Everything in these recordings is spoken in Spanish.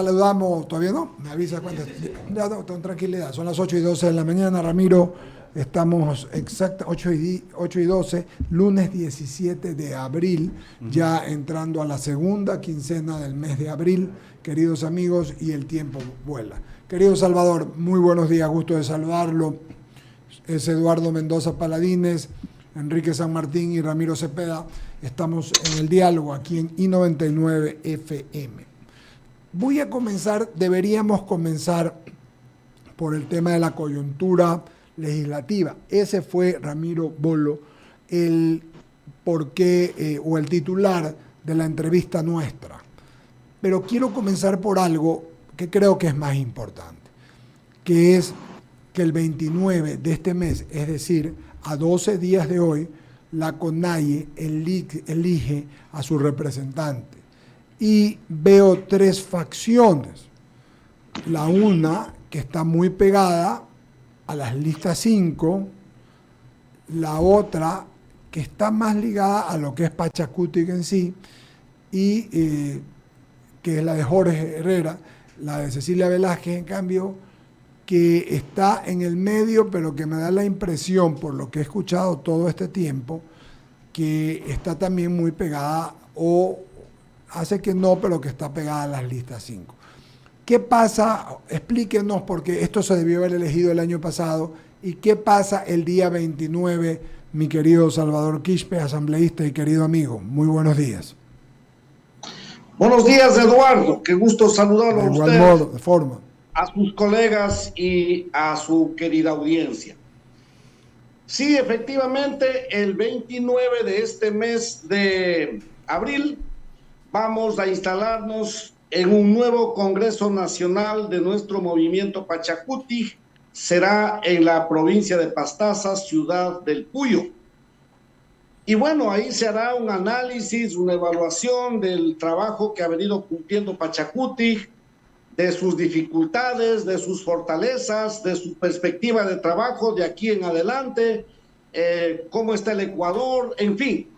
Saludamos, todavía no, me avisa cuánto. Ya no, con tranquilidad, son las 8:12 de la mañana, Ramiro. Estamos exacta 8:12, lunes 17 de abril, ya entrando a la segunda quincena del mes de abril, queridos amigos, y el tiempo vuela. Querido Salvador, muy buenos días, gusto de saludarlo. Es Eduardo Mendoza Paladines, Enrique San Martín y Ramiro Cepeda. Estamos en el diálogo aquí en I99 FM. Deberíamos comenzar por el tema de la coyuntura legislativa. Ese fue, Ramiro Bolo, el porqué o el titular de la entrevista nuestra. Pero quiero comenzar por algo que creo que es más importante, que es que el 29 de este mes, es decir, a 12 días de hoy, la CONAIE elige a su representante. Y veo tres facciones. La una que está muy pegada a las listas 5, la otra que está más ligada a lo que es Pachacutic en sí, y que es la de Jorge Herrera, la de Cecilia Velázquez, en cambio, que está en el medio, pero que me da la impresión, por lo que he escuchado todo este tiempo, que está también muy pegada o hace que no, pero que está pegada a las listas 5. ¿Qué pasa? Explíquenos, porque esto se debió haber elegido el año pasado, y qué pasa el día 29, mi querido Salvador Quispe, asambleísta y querido amigo. Muy buenos días. Buenos días, Eduardo. Qué gusto saludarlo a usted, de forma, a sus colegas y a su querida audiencia. Sí, efectivamente, el 29 de este mes de abril vamos a instalarnos en un nuevo Congreso Nacional de nuestro movimiento Pachacuti. Será en la provincia de Pastaza, ciudad del Puyo. Y bueno, ahí se hará un análisis, una evaluación del trabajo que ha venido cumpliendo Pachacuti, de sus dificultades, de sus fortalezas, de su perspectiva de trabajo de aquí en adelante, cómo está el Ecuador, en fin.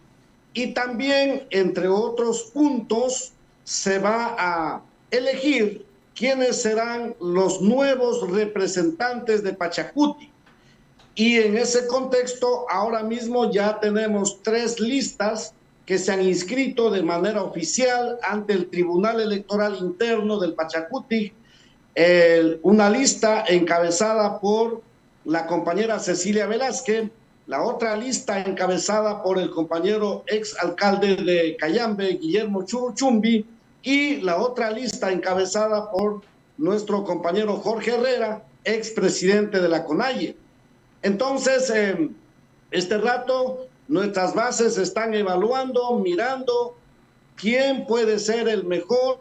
Y también, entre otros puntos, se va a elegir quiénes serán los nuevos representantes de Pachacuti. Y en ese contexto, ahora mismo ya tenemos 3 listas que se han inscrito de manera oficial ante el Tribunal Electoral Interno del Pachacuti. Una lista encabezada por la compañera Cecilia Velázquez, la otra lista encabezada por el compañero ex alcalde de Cayambe, Guillermo Churuchumbi, y la otra lista encabezada por nuestro compañero Jorge Herrera, ex presidente de la CONAIE. Entonces, este rato nuestras bases están evaluando, mirando quién puede ser el mejor,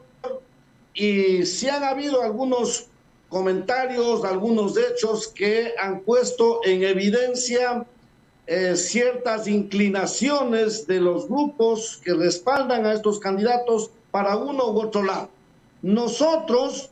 y si han habido algunos comentarios, algunos hechos que han puesto en evidencia ciertas inclinaciones de los grupos que respaldan a estos candidatos para uno u otro lado. Nosotros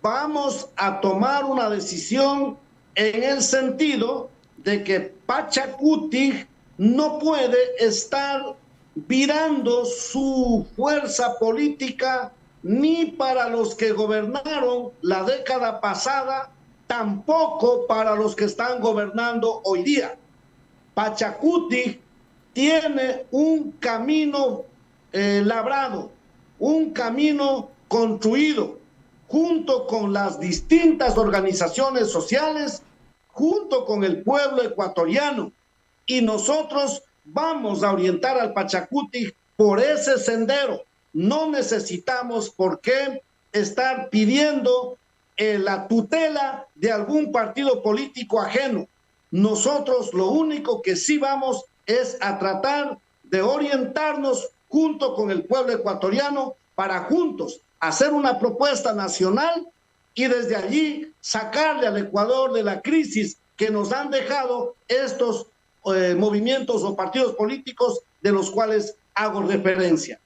vamos a tomar una decisión en el sentido de que Pachacuti no puede estar virando su fuerza política ni para los que gobernaron la década pasada, tampoco para los que están gobernando hoy día. Pachacuti tiene un camino labrado, un camino construido, junto con las distintas organizaciones sociales, junto con el pueblo ecuatoriano, y nosotros vamos a orientar al Pachacuti por ese sendero. No necesitamos por qué estar pidiendo la tutela de algún partido político ajeno. Nosotros lo único que sí vamos es a tratar de orientarnos junto con el pueblo ecuatoriano para juntos hacer una propuesta nacional y desde allí sacarle al Ecuador de la crisis que nos han dejado estos movimientos o partidos políticos de los cuales hago referencia.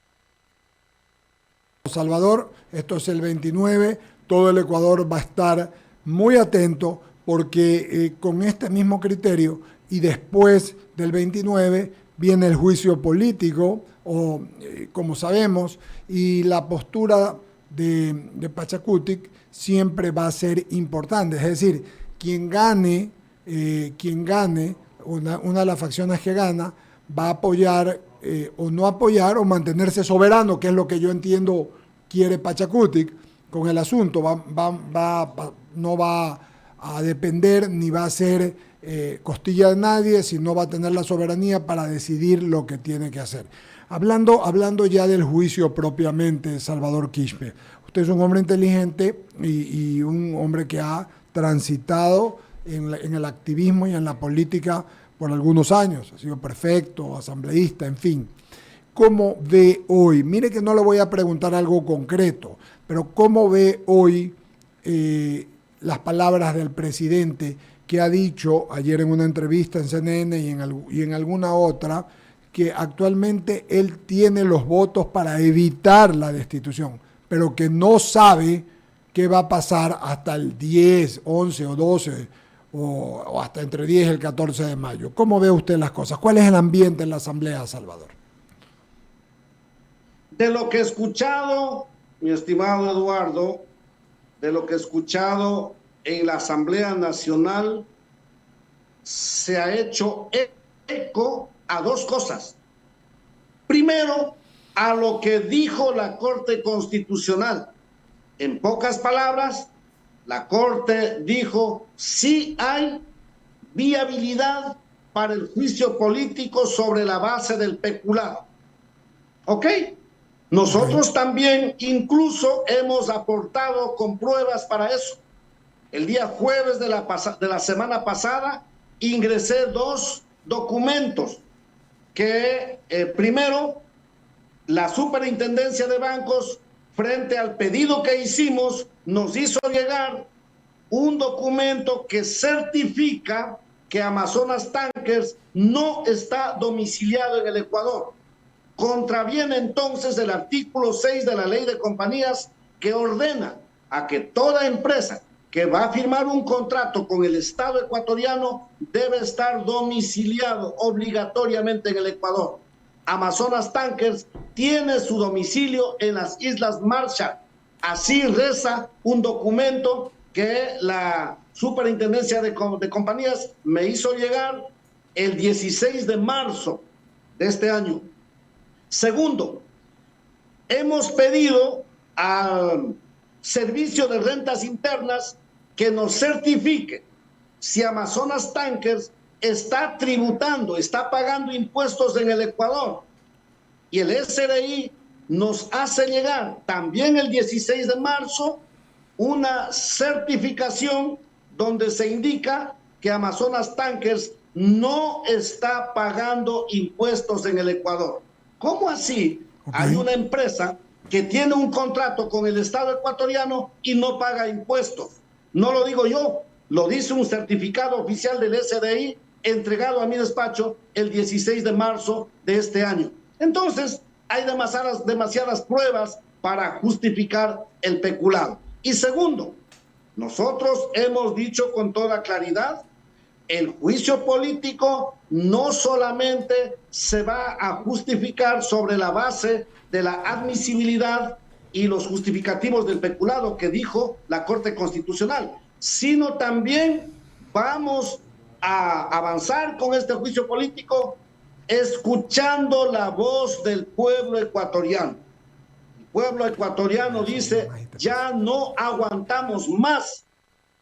Salvador, esto es el 29, todo el Ecuador va a estar muy atento porque con este mismo criterio y después del 29 viene el juicio político, como sabemos, y la postura de Pachacutic siempre va a ser importante. Es decir, quien gane, una de las facciones que gana, va a apoyar o no apoyar o mantenerse soberano, que es lo que yo entiendo quiere Pachacutic con el asunto. No va a depender ni va a ser costilla de nadie, sino va a tener la soberanía para decidir lo que tiene que hacer. Hablando ya del juicio propiamente, Salvador Quispe, usted es un hombre inteligente y un hombre que ha transitado en el activismo y en la política por algunos años, ha sido prefecto, asambleísta, en fin. ¿Cómo ve hoy? Mire que no le voy a preguntar algo concreto, pero ¿cómo ve hoy las palabras del presidente que ha dicho ayer en una entrevista en CNN y en alguna otra que actualmente él tiene los votos para evitar la destitución, pero que no sabe qué va a pasar hasta el 10, 11 o 12 o hasta entre 10 y el 14 de mayo? ¿Cómo ve usted las cosas? ¿Cuál es el ambiente en la Asamblea, Salvador? De lo que he escuchado, mi estimado Eduardo, de lo que he escuchado en la Asamblea Nacional, se ha hecho eco a dos cosas. Primero, a lo que dijo la Corte Constitucional. En pocas palabras, la Corte dijo: sí hay viabilidad para el juicio político sobre la base del peculado. ¿Ok? Nosotros también incluso hemos aportado con pruebas para eso. El día jueves de la semana pasada ingresé 2 documentos que primero la Superintendencia de Bancos, frente al pedido que hicimos, nos hizo llegar un documento que certifica que Amazonas Tankers no está domiciliado en el Ecuador. Contraviene entonces el artículo 6 de la Ley de Compañías, que ordena a que toda empresa que va a firmar un contrato con el Estado ecuatoriano debe estar domiciliado obligatoriamente en el Ecuador. Amazonas Tankers tiene su domicilio en las Islas Marshall. Así reza un documento que la Superintendencia de Compañías me hizo llegar el 16 de marzo de este año. Segundo, hemos pedido al Servicio de Rentas Internas que nos certifique si Amazonas Tankers está tributando, está pagando impuestos en el Ecuador. Y el SRI nos hace llegar también el 16 de marzo una certificación donde se indica que Amazonas Tankers no está pagando impuestos en el Ecuador. ¿Cómo así? Okay. Hay una empresa que tiene un contrato con el Estado ecuatoriano y no paga impuestos. No lo digo yo, lo dice un certificado oficial del SDI entregado a mi despacho el 16 de marzo de este año. Entonces, hay demasiadas pruebas para justificar el peculado. Y segundo, nosotros hemos dicho con toda claridad, el juicio político no solamente se va a justificar sobre la base de la admisibilidad y los justificativos del peculado que dijo la Corte Constitucional, sino también vamos a avanzar con este juicio político escuchando la voz del pueblo ecuatoriano. El pueblo ecuatoriano dice: ya no aguantamos más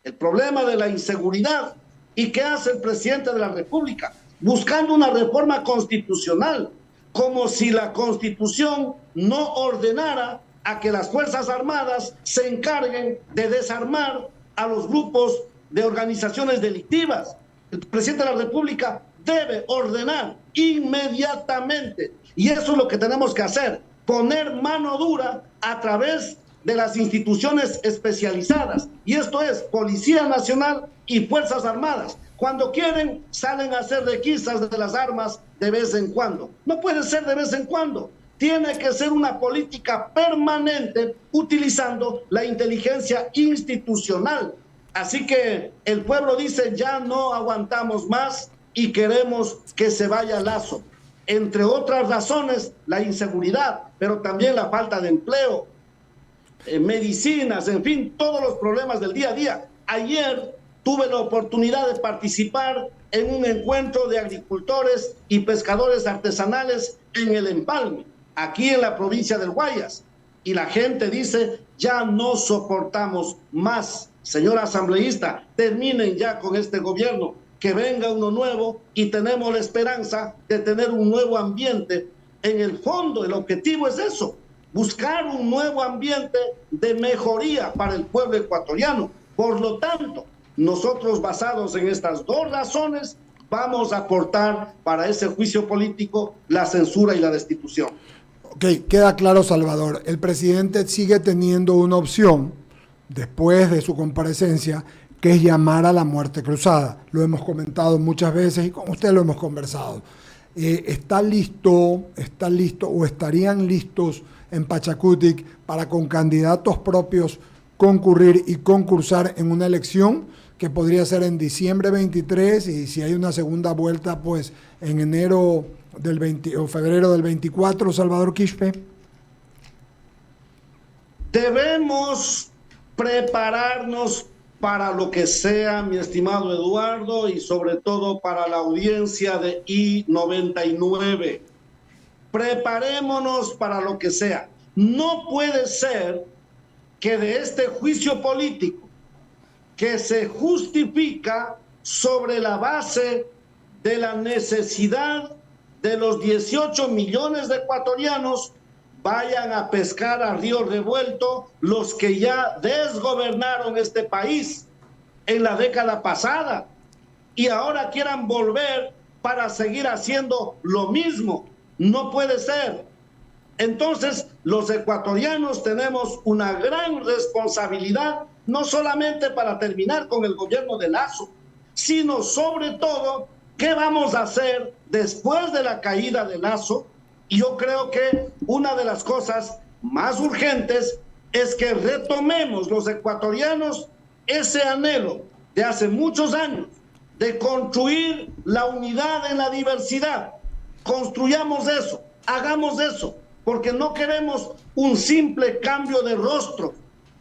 el problema de la inseguridad. ¿Y qué hace el presidente de la República? Buscando una reforma constitucional, como si la Constitución no ordenara a que las Fuerzas Armadas se encarguen de desarmar a los grupos de organizaciones delictivas. El presidente de la República debe ordenar inmediatamente, y eso es lo que tenemos que hacer, poner mano dura a través de las instituciones especializadas, y esto es Policía Nacional y Fuerzas Armadas. Cuando quieren, salen a hacer requisas de las armas de vez en cuando. No puede ser de vez en cuando. Tiene que ser una política permanente utilizando la inteligencia institucional. Así que el pueblo dice: ya no aguantamos más y queremos que se vaya Lazo. Entre otras razones, la inseguridad, pero también la falta de empleo. medicinas, en fin, todos los problemas del día a día. Ayer tuve la oportunidad de participar en un encuentro de agricultores y pescadores artesanales en el Empalme, aquí en la provincia del Guayas. Y la gente dice, ya no soportamos más. Señora asambleísta, terminen ya con este gobierno, que venga uno nuevo y tenemos la esperanza de tener un nuevo ambiente. En el fondo, el objetivo es eso, buscar un nuevo ambiente de mejoría para el pueblo ecuatoriano. Por lo tanto, nosotros, basados en estas dos razones, vamos a aportar para ese juicio político la censura y la destitución. Ok, queda claro, Salvador. El presidente sigue teniendo una opción después de su comparecencia, que es llamar a la muerte cruzada. Lo hemos comentado muchas veces y con usted lo hemos conversado. ¿Está listo o estarían listos en Pachacutic para con candidatos propios concurrir y concursar en una elección que podría ser en diciembre 23 y si hay una segunda vuelta, pues en enero del 20 o febrero del 24, Salvador Quispe? Debemos prepararnos para lo que sea, mi estimado Eduardo, y sobre todo para la audiencia de I-99. Preparémonos para lo que sea. No puede ser que de este juicio político que se justifica sobre la base de la necesidad de los 18 millones de ecuatorianos vayan a pescar a río revuelto los que ya desgobernaron este país en la década pasada y ahora quieran volver para seguir haciendo lo mismo. No puede ser. Entonces, los ecuatorianos tenemos una gran responsabilidad, no solamente para terminar con el gobierno de Lasso, sino sobre todo, ¿qué vamos a hacer después de la caída de Lasso? Y yo creo que una de las cosas más urgentes es que retomemos los ecuatorianos ese anhelo de hace muchos años de construir la unidad en la diversidad. Construyamos eso, hagamos eso, porque no queremos un simple cambio de rostro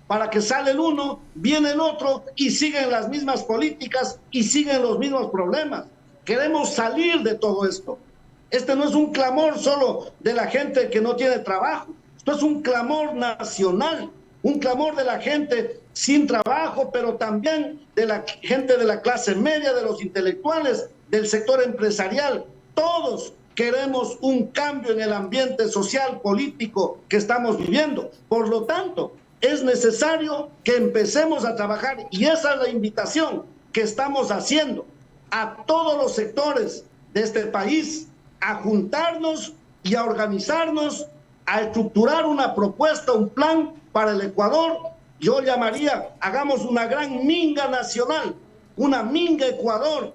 para que sale el uno, viene el otro y siguen las mismas políticas y siguen los mismos problemas. Queremos salir de todo esto. Este no es un clamor solo de la gente que no tiene trabajo. Esto es un clamor nacional, un clamor de la gente sin trabajo, pero también de la gente de la clase media, de los intelectuales, del sector empresarial. Todos queremos un cambio en el ambiente social, político que estamos viviendo. Por lo tanto, es necesario que empecemos a trabajar y esa es la invitación que estamos haciendo a todos los sectores de este país, a juntarnos y a organizarnos, a estructurar una propuesta, un plan para el Ecuador. Yo llamaría, hagamos una gran minga nacional, una minga Ecuador,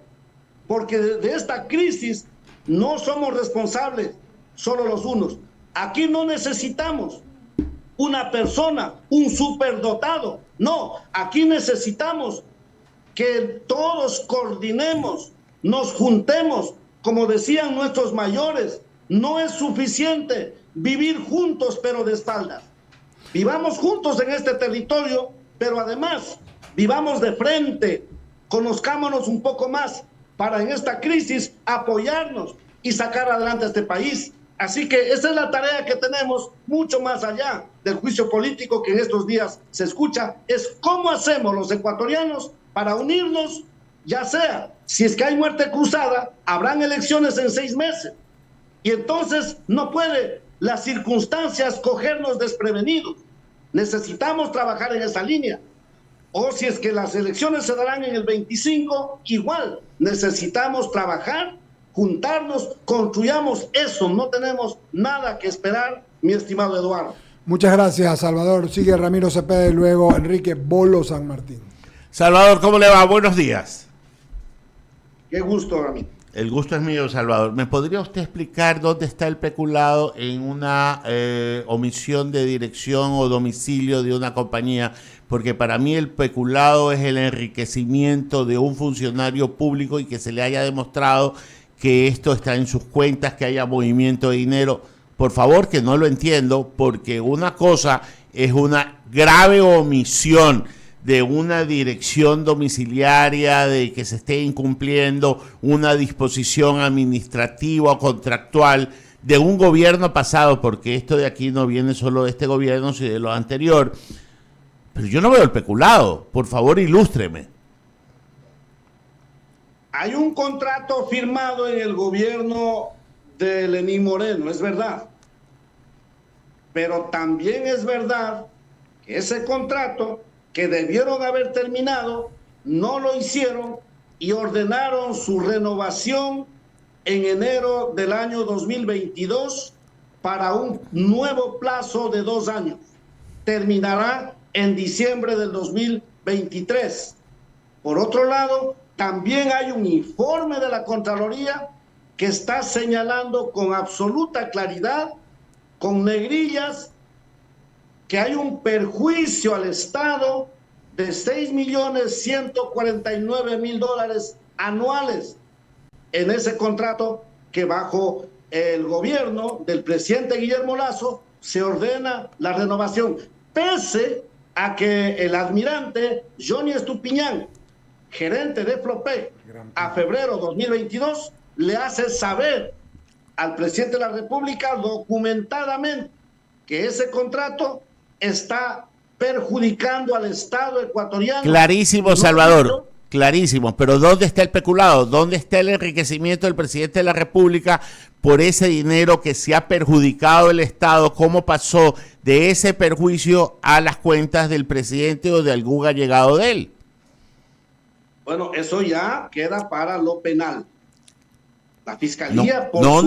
porque de esta crisis no somos responsables solo los unos. Aquí no necesitamos una persona, un superdotado, no, aquí necesitamos que todos coordinemos, nos juntemos. Como decían nuestros mayores, no es suficiente vivir juntos pero de espaldas. Vivamos juntos en este territorio, pero además vivamos de frente, conozcámonos un poco más para en esta crisis apoyarnos y sacar adelante a este país. Así que esa es la tarea que tenemos, mucho más allá del juicio político que en estos días se escucha, es cómo hacemos los ecuatorianos para unirnos, ya sea, si es que hay muerte cruzada, habrán elecciones en 6 meses. Y entonces no puede las circunstancias cogernos desprevenidos. Necesitamos trabajar en esa línea. O si es que las elecciones se darán en el 25, igual, necesitamos trabajar, juntarnos, construyamos eso. No tenemos nada que esperar, mi estimado Eduardo. Muchas gracias, Salvador. Sigue Ramiro Cepeda y luego Enrique Bolo San Martín. Salvador, ¿cómo le va? Buenos días. Qué gusto, Ramiro. El gusto es mío, Salvador. ¿Me podría usted explicar dónde está el peculado en una omisión de dirección o domicilio de una compañía? Porque para mí el peculado es el enriquecimiento de un funcionario público y que se le haya demostrado que esto está en sus cuentas, que haya movimiento de dinero. Por favor, que no lo entiendo, porque una cosa es una grave omisión de una dirección domiciliaria, de que se esté incumpliendo una disposición administrativa o contractual de un gobierno pasado, porque esto de aquí no viene solo de este gobierno, sino de lo anterior. Pero yo no veo el peculado. Por favor, ilústreme. Hay un contrato firmado en el gobierno de Lenín Moreno, es verdad. Pero también es verdad que ese contrato que debieron haber terminado, no lo hicieron y ordenaron su renovación en enero del año 2022 para un nuevo plazo de 2 años. Terminará en diciembre del 2023. Por otro lado, también hay un informe de la Contraloría que está señalando con absoluta claridad, con negrillas, que hay un perjuicio al Estado de $6.149.000 anuales en ese contrato que bajo el gobierno del presidente Guillermo Lasso se ordena la renovación, pese a que el almirante Johnny Estupiñán, gerente de Flopec, a febrero 2022, le hace saber al presidente de la República documentadamente que ese contrato está perjudicando al Estado ecuatoriano. Clarísimo, Salvador, clarísimo. Pero ¿dónde está el peculado? ¿Dónde está el enriquecimiento del presidente de la República por ese dinero que se ha perjudicado el Estado? ¿Cómo pasó de ese perjuicio a las cuentas del presidente o de algún allegado de él? Bueno, eso ya queda para lo penal. La fiscalía... No,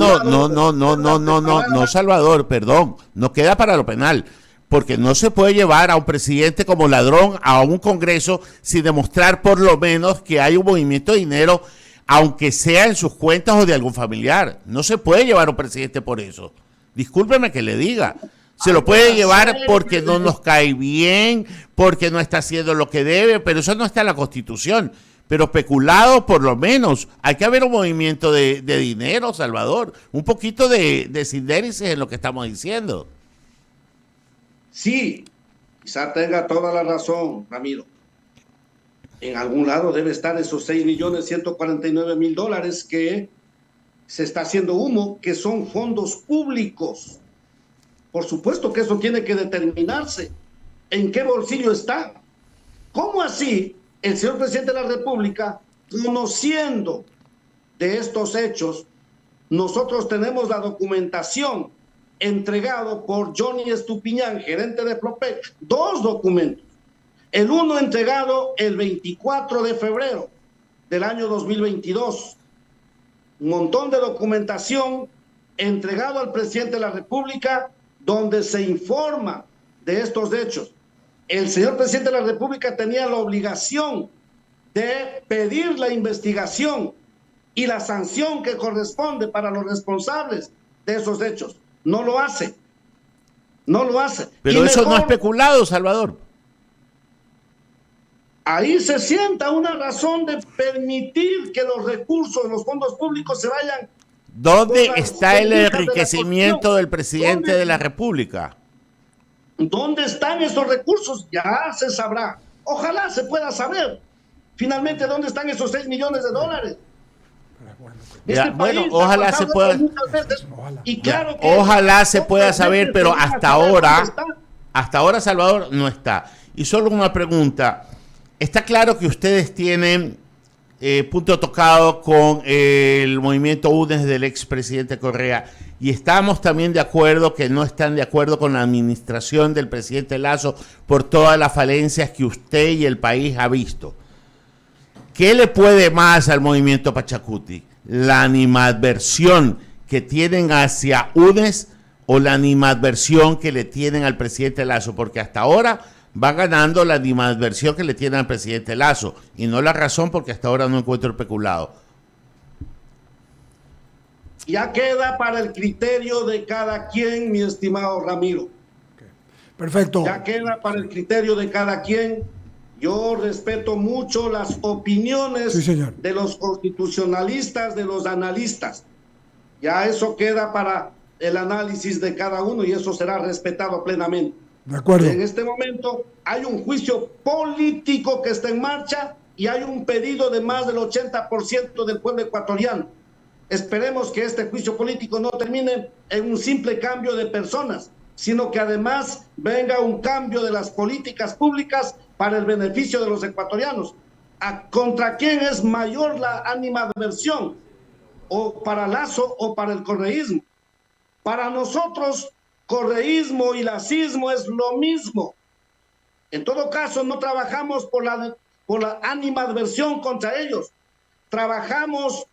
Salvador, perdón. No queda para lo penal. Porque no se puede llevar a un presidente como ladrón a un Congreso sin demostrar por lo menos que hay un movimiento de dinero, aunque sea en sus cuentas o de algún familiar. No se puede llevar a un presidente por eso. Discúlpeme que le diga. Se lo puede llevar porque no nos cae bien, porque no está haciendo lo que debe, pero eso no está en la Constitución. Pero peculado, por lo menos, hay que haber un movimiento de dinero, Salvador. Un poquito de sindéresis en lo que estamos diciendo. Sí, quizá tenga toda la razón, Ramiro. En algún lado debe estar esos $6.149.000 que se está haciendo humo, que son fondos públicos. Por supuesto que eso tiene que determinarse. ¿En qué bolsillo está? ¿Cómo así el señor presidente de la República, conociendo de estos hechos, nosotros tenemos la documentación entregado por Johnny Estupiñán, gerente de Flopec, 2 documentos. El uno entregado el 24 de febrero del año 2022. Un montón de documentación entregado al presidente de la República donde se informa de estos hechos. El señor presidente de la República tenía la obligación de pedir la investigación y la sanción que corresponde para los responsables de esos hechos. No lo hace. No lo hace. Pero eso no es peculado, Salvador. Ahí se sienta una razón de permitir que los recursos, los fondos públicos se vayan. ¿Dónde está el enriquecimiento del presidente de la República? ¿Dónde están esos recursos? Ya se sabrá. Ojalá se pueda saber finalmente dónde están esos $6 millones. Ya, bueno, ojalá se pueda. Y claro ya, ojalá se pueda saber, pero hasta ahora, Salvador, no está. Y solo una pregunta. Está claro que ustedes tienen punto tocado con el movimiento UNES del expresidente Correa, y estamos también de acuerdo que no están de acuerdo con la administración del presidente Lasso por todas las falencias que usted y el país ha visto. ¿Qué le puede más al movimiento Pachacuti? ¿La animadversión que tienen hacia UNES o la animadversión que le tienen al presidente Lasso? Porque hasta ahora va ganando la animadversión que le tienen al presidente Lasso, y no la razón, porque hasta ahora no encuentro el peculado. Ya queda para el criterio de cada quien, mi estimado Ramiro. Okay. Perfecto. Ya queda para el criterio de cada quien. Yo respeto mucho las opiniones de los constitucionalistas, de los analistas. Ya eso queda para el análisis de cada uno y eso será respetado plenamente. De acuerdo. En este momento hay un juicio político que está en marcha y hay un pedido de más del 80% del pueblo ecuatoriano. Esperemos que este juicio político no termine en un simple cambio de personas, sino que además venga un cambio de las políticas públicas para el beneficio de los ecuatorianos. ¿Contra quién es mayor la animadversión? ¿O para Lazo o para el correísmo? Para nosotros, correísmo y lacismo es lo mismo. En todo caso, no trabajamos por la animadversión contra ellos. Trabajamos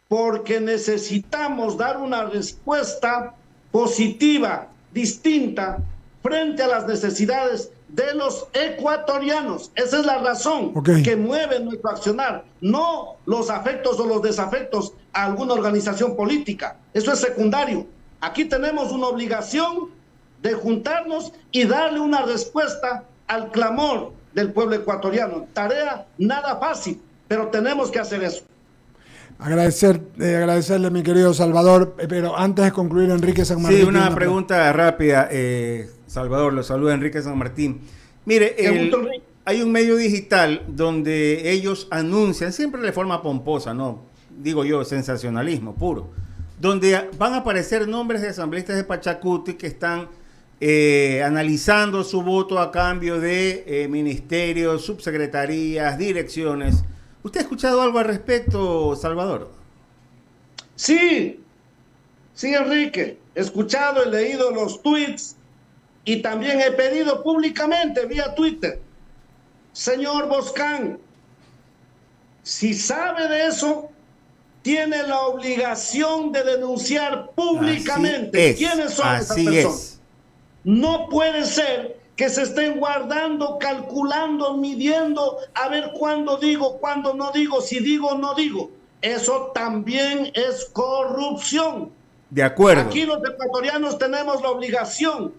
porque necesitamos dar una respuesta positiva, distinta, frente a las necesidades de los ecuatorianos. Esa es la razón que mueve nuestro accionar, no los afectos o los desafectos a alguna organización política. Eso es secundario. Aquí tenemos una obligación de juntarnos y darle una respuesta al clamor del pueblo ecuatoriano. Tarea nada fácil, pero tenemos que hacer eso. Agradecerle, mi querido Salvador, pero antes de concluir, Enrique San Martín. Sí, una pregunta rápida, Salvador, lo saluda Enrique San Martín. Mire, hay un medio digital donde ellos anuncian, siempre de forma pomposa, ¿no? Digo yo, sensacionalismo puro, donde van a aparecer nombres de asambleístas de Pachacuti que están analizando su voto a cambio de ministerios, subsecretarías, direcciones. ¿Usted ha escuchado algo al respecto, Salvador? Sí, Enrique. He escuchado, he leído los tweets y también he pedido públicamente vía Twitter. Señor Boscán, si sabe de eso, tiene la obligación de denunciar públicamente quiénes son esas personas. No puede ser que se estén guardando, calculando, midiendo, a ver cuándo digo, cuándo no digo, si digo o no digo. Eso también es corrupción. De acuerdo. Aquí los ecuatorianos tenemos la obligación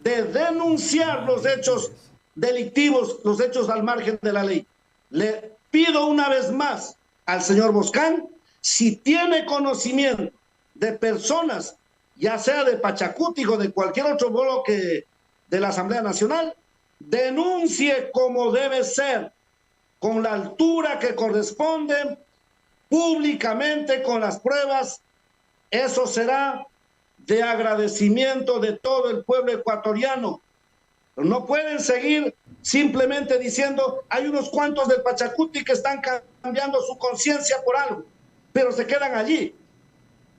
de denunciar los hechos delictivos, los hechos al margen de la ley. Le pido una vez más al señor Boscán, si tiene conocimiento de personas, ya sea de Pachacuti o de cualquier otro bloque de la Asamblea Nacional, denuncie como debe ser, con la altura que corresponde, públicamente, con las pruebas. Eso será de agradecimiento de todo el pueblo ecuatoriano. No pueden seguir simplemente diciendo, hay unos cuantos del Pachacuti que están cambiando su conciencia por algo, pero se quedan allí.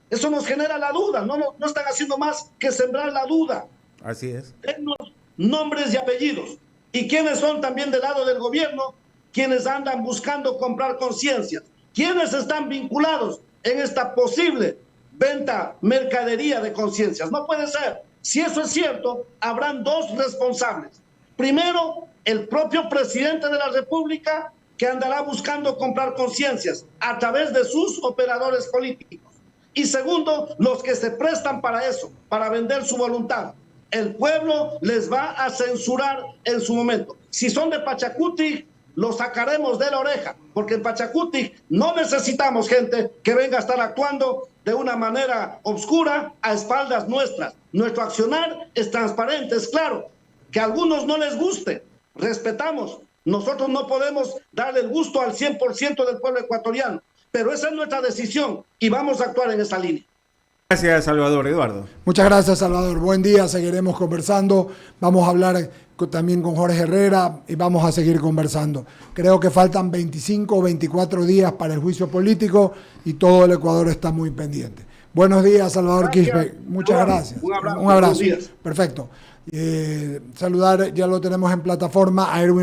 Eso nos genera la duda, no están haciendo más que sembrar la duda. Así es. Dennos nombres y apellidos. ¿Y quiénes son también del lado del gobierno? Quienes andan buscando comprar conciencias. ¿Quiénes están vinculados en esta posible venta, mercadería de conciencias? No puede ser. Si eso es cierto, habrán dos responsables. Primero, el propio presidente de la República, que andará buscando comprar conciencias a través de sus operadores políticos. Y segundo, los que se prestan para eso, para vender su voluntad. El pueblo les va a censurar en su momento. Si son de Pachacuti, los sacaremos de la oreja, porque en Pachacuti no necesitamos gente que venga a estar actuando de una manera obscura a espaldas nuestras. Nuestro accionar es transparente, es claro. Que a algunos no les guste, respetamos. Nosotros no podemos darle el gusto al 100% del pueblo ecuatoriano, pero esa es nuestra decisión y vamos a actuar en esa línea. Gracias, Salvador. Eduardo. Muchas gracias, Salvador. Buen día, seguiremos conversando. Vamos a hablar también con Jorge Herrera y vamos a seguir conversando. Creo que faltan 25 o 24 días para el juicio político y todo el Ecuador está muy pendiente. Buenos días, Salvador Quispe. Muchas gracias. Un abrazo. Un abrazo. Perfecto. Saludar, ya lo tenemos en plataforma, a Erwin